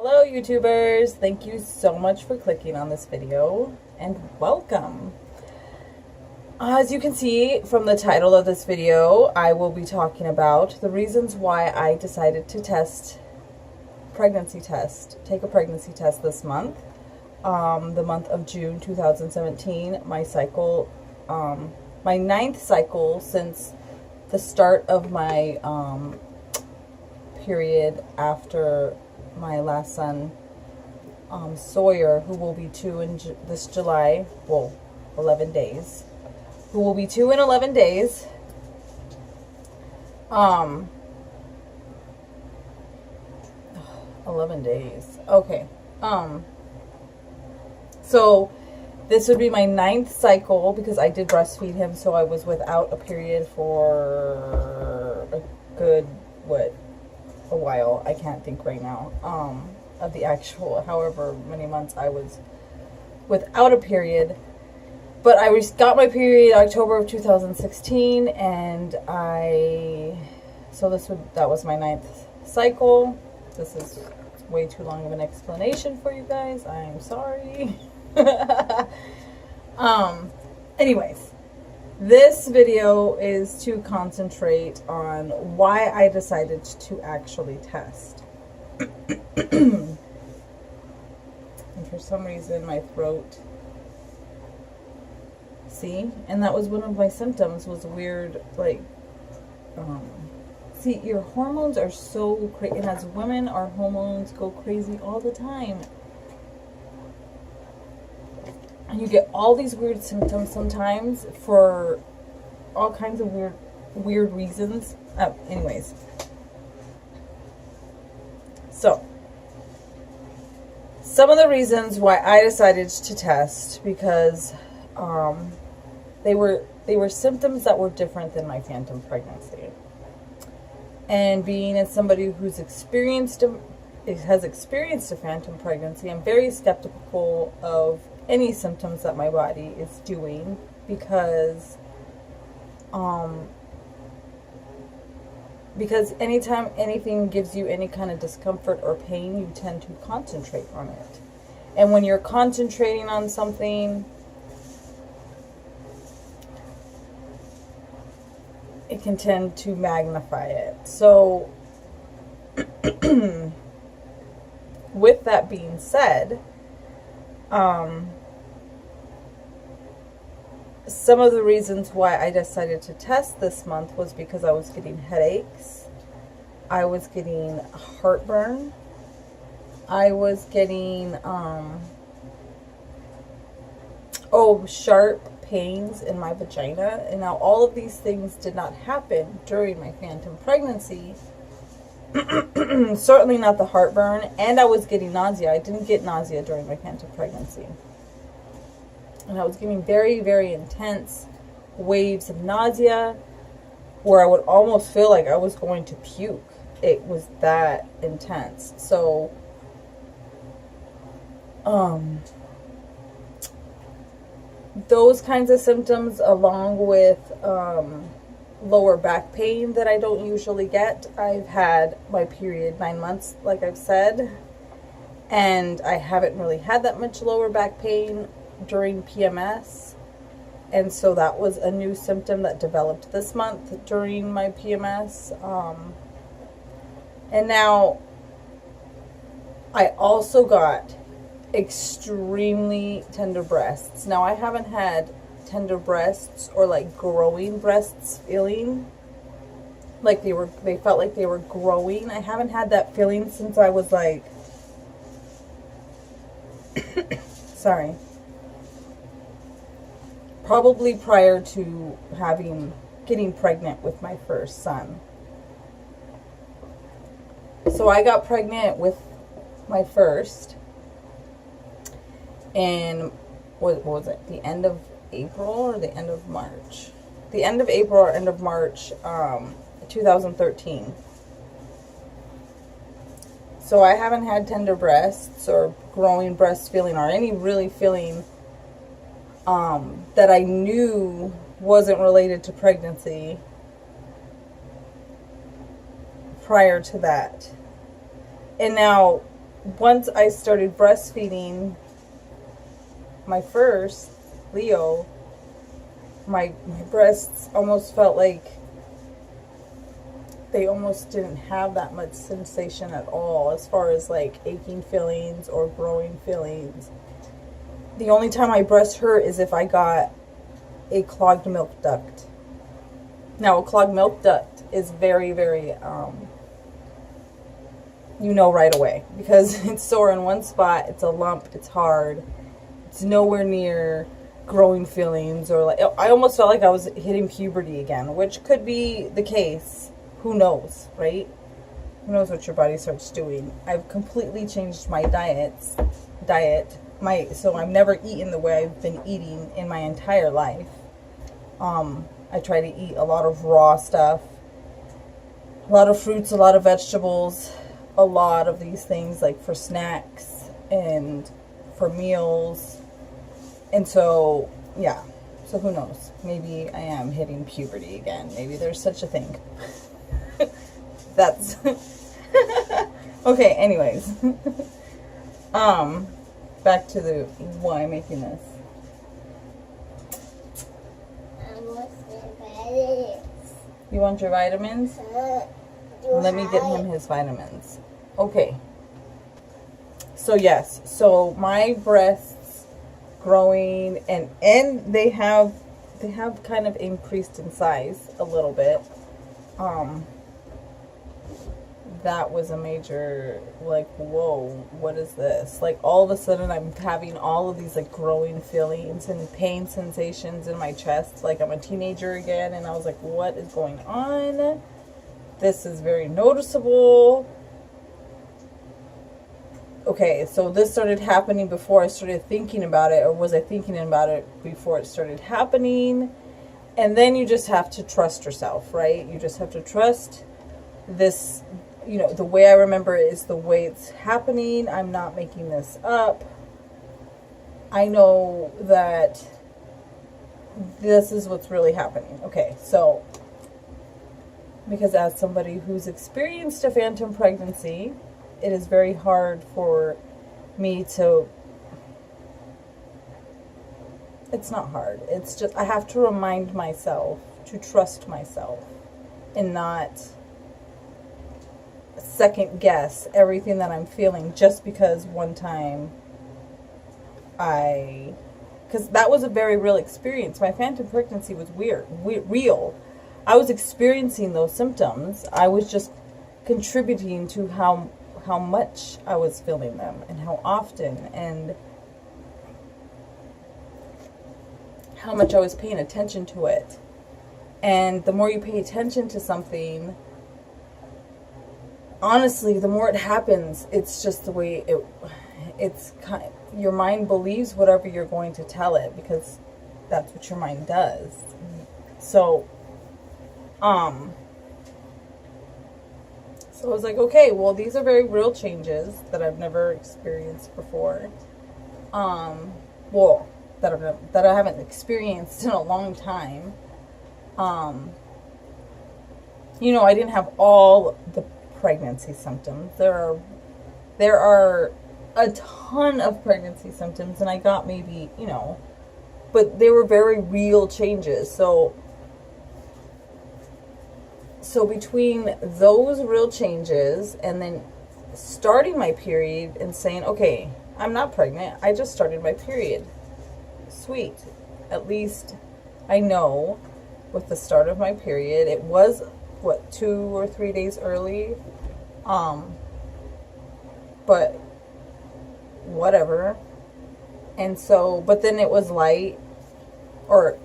Hello YouTubers, thank you so much for clicking on this video and welcome. As you can see from the title of this video, I will be talking about the reasons why I decided to take a pregnancy test this month. The month of June 2017, my cycle, my 9th cycle since the start of my period after my last son, Sawyer, who will be 2 in this July, well, 11 days, who will be 2 in 11 days. 11 days. Okay. So this would be my 9th cycle because I did breastfeed him, so I was without a period for a good, a while. I can't think right now of the actual however many months I was without a period. But I got my period October of 2016, and that was my 9th cycle. This is way too long of an explanation for you guys. I'm sorry. Anyways, this video is to concentrate on why I decided to actually test. And for some reason my throat, see, and that was one of my symptoms, was weird, like, see, your hormones are so crazy, and as women, our hormones go crazy all the time. And you get all these weird symptoms sometimes for all kinds of weird reasons. Anyways. So, some of the reasons why I decided to test, because they were symptoms that were different than my phantom pregnancy. And being as somebody who's has experienced a phantom pregnancy, I'm very skeptical of any symptoms that my body is doing, because anytime anything gives you any kind of discomfort or pain, you tend to concentrate on it. And when you're concentrating on something, it can tend to magnify it. So, with that being said, some of the reasons why I decided to test this month was because I was getting headaches, I was getting heartburn, I was getting sharp pains in my vagina. And now all of these things did not happen during my phantom pregnancy. Certainly not the heartburn, and I was getting nausea. I didn't get nausea during my phantom pregnancy. And I was getting very, very intense waves of nausea where I would almost feel like I was going to puke. It was that intense. So, those kinds of symptoms, along with lower back pain that I don't usually get. I've had my period 9 months, like I've said, and I haven't really had that much lower back pain during PMS. And so that was a new symptom that developed this month during my PMS. And now I also got extremely tender breasts. Now, I haven't had tender breasts or like growing breasts feeling like they felt like they were growing. I haven't had that feeling since I was like sorry, probably prior to getting pregnant with my first son. So I got pregnant with my first, and what was it, the end of April or the end of March? The end of April or end of March, 2013. So I haven't had tender breasts or growing breast feeling or any really feeling that I knew wasn't related to pregnancy prior to that. And now once I started breastfeeding my first Leo, my breasts almost felt like they almost didn't have that much sensation at all as far as like aching feelings or growing feelings. The only time my breast hurt is if I got a clogged milk duct. Now, a clogged milk duct is very, very, you know right away because it's sore in one spot, it's a lump, it's hard, it's nowhere near growing feelings, or like, I almost felt like I was hitting puberty again, which could be the case. Who knows, right? Who knows what your body starts doing. I've completely changed my diet. So I've never eaten the way I've been eating in my entire life. I try to eat a lot of raw stuff, a lot of fruits, a lot of vegetables, a lot of these things like for snacks and for meals. And so, yeah. So who knows? Maybe I am hitting puberty again. Maybe there's such a thing. That's okay. Anyways, back to the why I'm making this. You want your vitamins? Let me get him his vitamins. Okay. So yes. So my breasts growing and they have kind of increased in size a little bit. That was a major, like, whoa, what is this? Like, all of a sudden I'm having all of these, like, growing feelings and pain sensations in my chest. Like, I'm a teenager again, and I was like, what is going on? This is very noticeable. Okay, so this started happening before I started thinking about it, or was I thinking about it before it started happening? And then you just have to trust yourself, right? You just have to trust this. You know, the way I remember it is the way it's happening. I'm not making this up. I know that this is what's really happening. Okay, so, because as somebody who's experienced a phantom pregnancy, it is very hard for me to, it's not hard. It's just, I have to remind myself to trust myself and not second guess everything that I'm feeling just because one time because that was a very real experience. My phantom pregnancy was real. I was experiencing those symptoms. I was just contributing to how much I was feeling them and how often and how much I was paying attention to it. And the more you pay attention to something, honestly, the more it happens, it's just the way it's kind of, your mind believes whatever you're going to tell it because that's what your mind does. So I was like, okay, well, these are very real changes that I've never experienced before. Well, that I haven't experienced in a long time. You know, I didn't have all the pregnancy symptoms. There are a ton of pregnancy symptoms, and I got maybe, you know, but they were very real changes. So between those real changes and then starting my period and saying, okay, I'm not pregnant, I just started my period. Sweet. At least I know with the start of my period, it was, 2 or 3 days early? But whatever. And so, but then it was light, or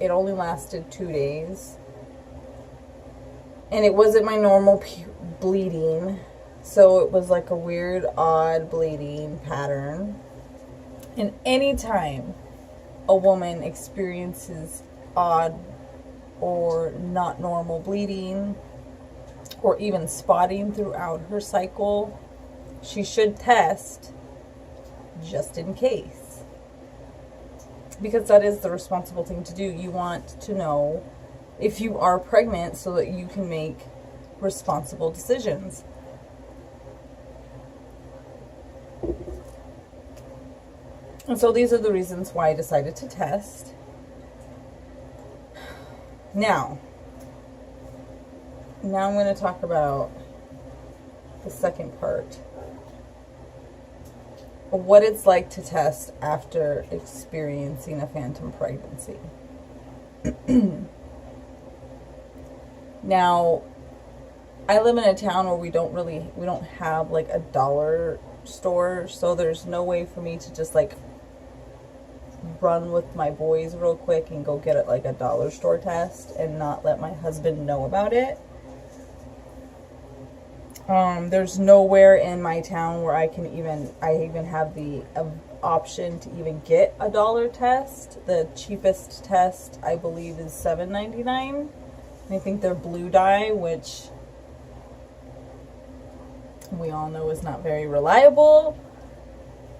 it only lasted 2 days. And it wasn't my normal bleeding. So it was like a weird, odd bleeding pattern. And anytime a woman experiences odd or not normal bleeding, or even spotting throughout her cycle, she should test just in case. Because that is the responsible thing to do. You want to know if you are pregnant so that you can make responsible decisions. And so these are the reasons why I decided to test. Now I'm going to talk about the second part. What it's like to test after experiencing a phantom pregnancy. Now, I live in a town where we don't have like a dollar store, so there's no way for me to just like run with my boys real quick and go get it like a dollar store test and not let my husband know about it. There's nowhere in my town where I even have the option to even get a dollar test. The cheapest test, I believe, is $7.99. I think they're blue dye, which we all know is not very reliable.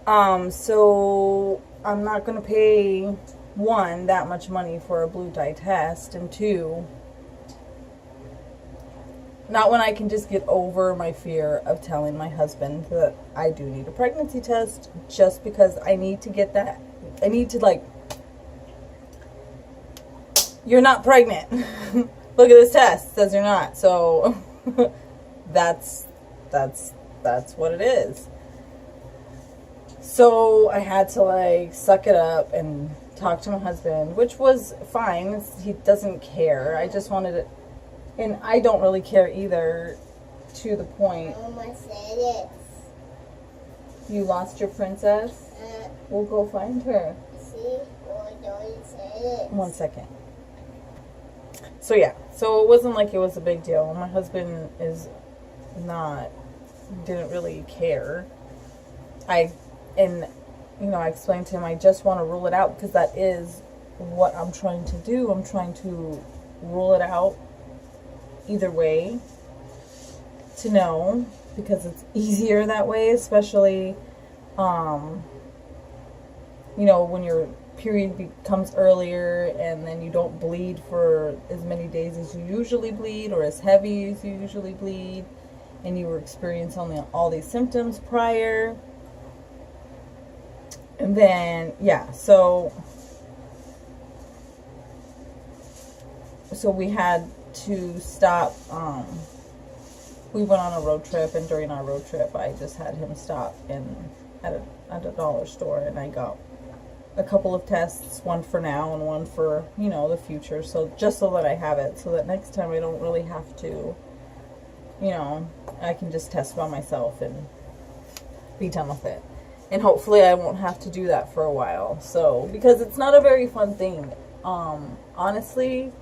So I'm not going to pay, one, that much money for a blue dye test, and two, not when I can just get over my fear of telling my husband that I do need a pregnancy test, just because I need to get that. I need to, like, you're not pregnant. Look at this test. It says you're not. So that's what it is. So I had to like suck it up and talk to my husband, which was fine. He doesn't care. I just wanted it. And I don't really care either, to the point. Mama said it. You lost your princess? We'll go find her. See? Don't say it. 1 second. So yeah, so it wasn't like it was a big deal. My husband didn't really care. I explained to him I just want to rule it out because that is what I'm trying to do. I'm trying to rule it out either way, to know, because it's easier that way, especially when your period becomes earlier and then you don't bleed for as many days as you usually bleed, or as heavy as you usually bleed, and you were experiencing all these symptoms prior. And then so we had to stop. We went on a road trip, and during our road trip I just had him stop at a dollar store, and I got a couple of tests, one for now and one for the future, so just so that I have it, so that next time I don't really have to, I can just test by myself and be done with it. And hopefully I won't have to do that for a while. So, because it's not a very fun thing. Honestly,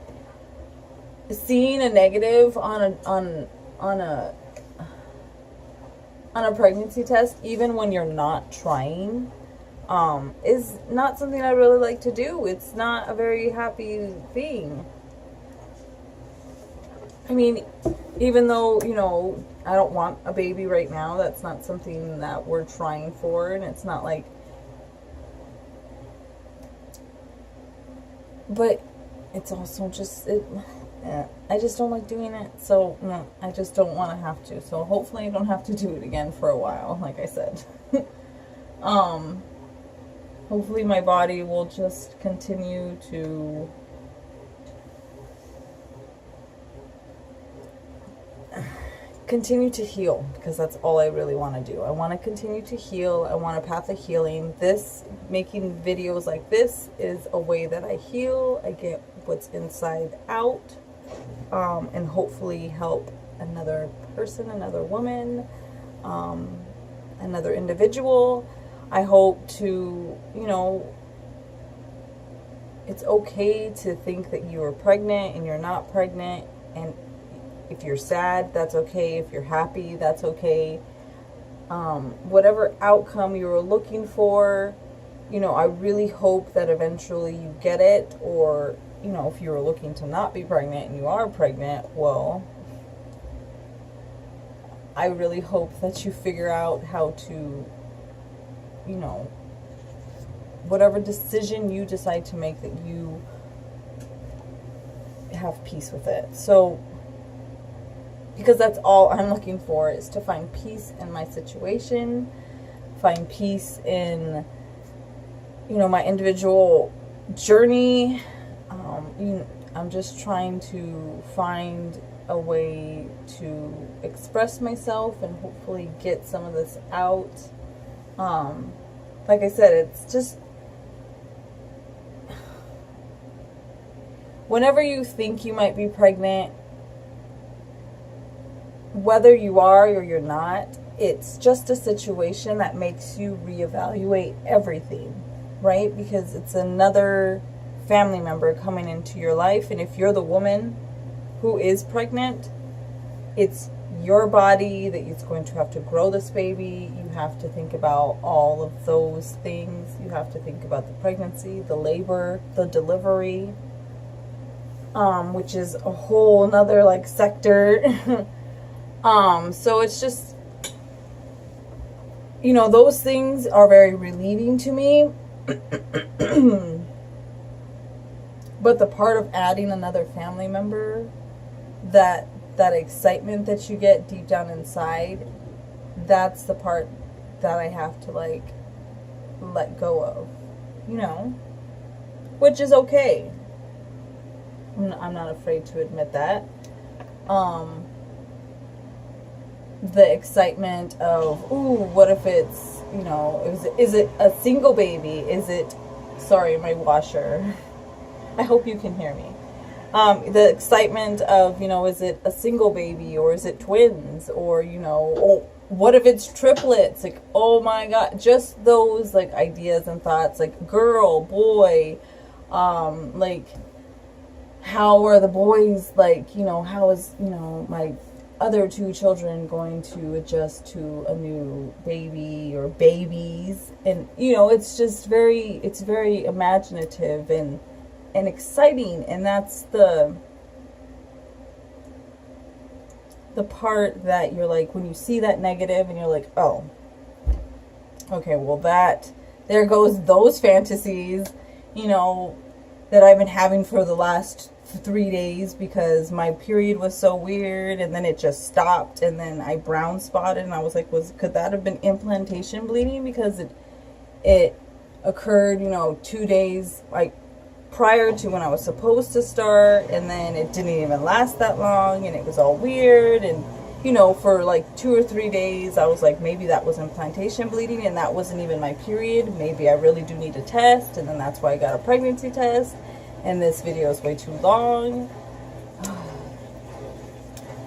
seeing a negative on a pregnancy test, even when you're not trying, is not something I really like to do. It's not a very happy thing. I mean, even though, I don't want a baby right now, that's not something that we're trying for, and it's not like, but it's also just, I just don't like doing it, so I just don't want to have to, so hopefully I don't have to do it again for a while, like I said. Hopefully my body will just continue to heal, because that's all I really want to do. I want to continue to heal. I want a path of healing. Making videos like this is a way that I heal. I get what's inside out, and hopefully help another person, another woman, another individual. I hope to, it's okay to think that you are pregnant and you're not pregnant, and if you're sad, that's okay. If you're happy, that's okay. Whatever outcome you were looking for, I really hope that eventually you get it. Or, if you were looking to not be pregnant and you are pregnant, well, I really hope that you figure out how to, whatever decision you decide to make, that you have peace with it. So, because that's all I'm looking for, is to find peace in my situation, find peace in you know, my individual journey. I'm just trying to find a way to express myself and hopefully get some of this out. Like I said, it's just whenever you think you might be pregnant, whether you are or you're not, it's just a situation that makes you reevaluate everything, right? Because it's another family member coming into your life, and if you're the woman who is pregnant, it's your body that is going to have to grow this baby. You have to think about all of those things. You have to think about the pregnancy, the labor, the delivery, which is a whole another like sector. So it's just, you know, those things are very relieving to me. But the part of adding another family member, that excitement that you get deep down inside, that's the part that I have to like let go of, you know, which is okay. I'm not afraid to admit that. The excitement of, ooh, what if it's, you know, is it a single baby? Is it, sorry, my washer. I hope you can hear me. The excitement of, you know, is it a single baby or is it twins, or, you know, oh, what if it's triplets? Like, oh my God, just those like ideas and thoughts, like girl, boy, like how are the boys, like, you know, how is, you know, my other two children going to adjust to a new baby or babies? And, you know, it's just it's very imaginative and exciting, and that's the part that you're like, when you see that negative and you're like, oh, okay, well, there goes those fantasies, you know, that I've been having for the last 3 days because my period was so weird, and then it just stopped, and then I brown spotted, and I was like, could that have been implantation bleeding? Because it occurred, you know, 2 days like prior to when I was supposed to start, and then it didn't even last that long, and it was all weird, and, you know, for like 2 or 3 days I was like, maybe that was implantation bleeding, and that wasn't even my period. Maybe I really do need a test, and then that's why I got a pregnancy test, and this video is way too long.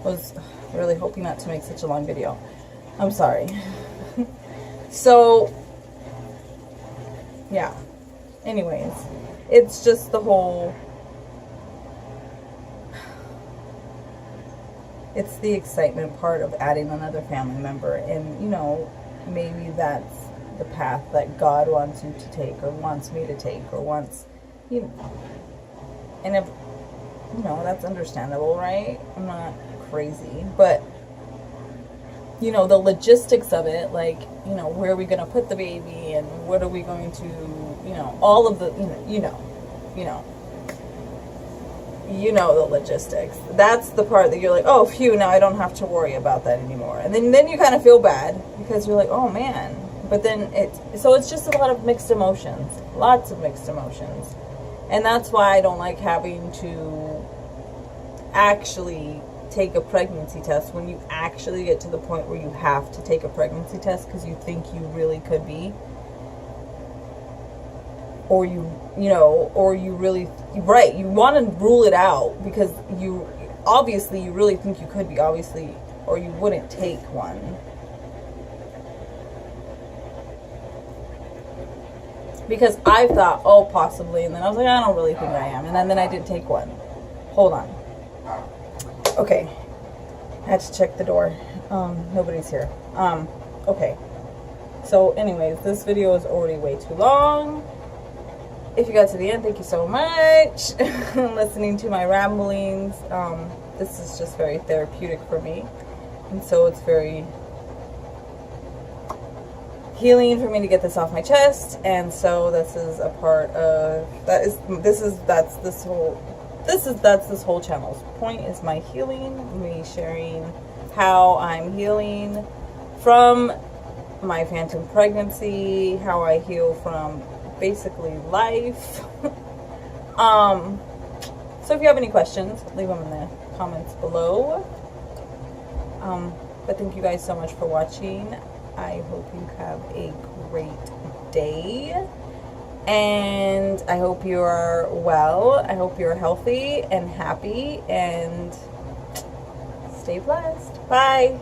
Was really hoping not to make such a long video. I'm sorry. So yeah, anyways, it's just the whole, it's the excitement part of adding another family member, and, you know, maybe that's the path that God wants you to take, or wants me to take, or wants, you know, and if, you know, that's understandable, right? I'm not crazy, but, you know, the logistics of it, like, you know, where are we going to put the baby, and what are we going to, you know, all of the, you know the logistics. That's the part that you're like, oh, phew, now I don't have to worry about that anymore. And then you kind of feel bad because you're like, oh man. But then so it's just a lot of mixed emotions, lots of mixed emotions. And that's why I don't like having to actually take a pregnancy test when you actually get to the point where you have to take a pregnancy test because you think you really could be. Or you really, right, you want to rule it out because you really think you could be, obviously, or you wouldn't take one. Because I thought, oh, possibly, and then I was like, I don't really think I am, and then I didn't take one. Hold on. Okay, I had to check the door. Nobody's here. Okay. So anyways, this video is already way too long. If you got to the end, thank you so much listening to my ramblings. This is just very therapeutic for me, and so it's very healing for me to get this off my chest. And so this is a part of that's this whole channel's point, is my healing, me sharing how I'm healing from my phantom pregnancy, how I heal from basically life. So if you have any questions, leave them in the comments below. But thank you guys so much for watching. I hope you have a great day. And I hope you are well. I hope you're healthy and happy. And stay blessed. Bye.